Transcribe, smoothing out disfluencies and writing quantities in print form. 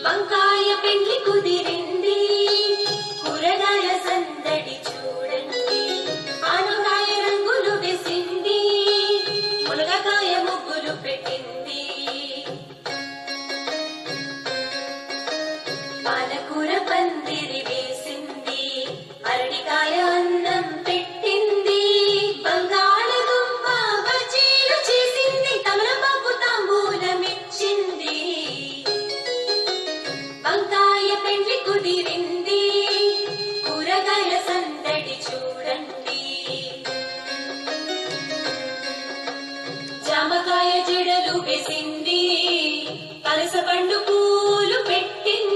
వంకాయ పెండ్లి కుదిరింది, కూరగాయల సందడి చూడండి. ఆనకాయ రంగులు వేసింది, మునగకాయ ముగ్గులు పెట్టింది. పాలకూర పందిరి వేసింది, అరటికాయ అన్నం పెట్టింది. బంగాళదుంప బజ్జీలు చేసింది, తమలపాకు తాంబూలమిచ్చింది. వంకాయ పెండ్లి కుదిరింది, కూరగాయల సందడి చూడండి. జామకాయ జడలు వేసింది, పనస పండు పూలు పెట్టింది.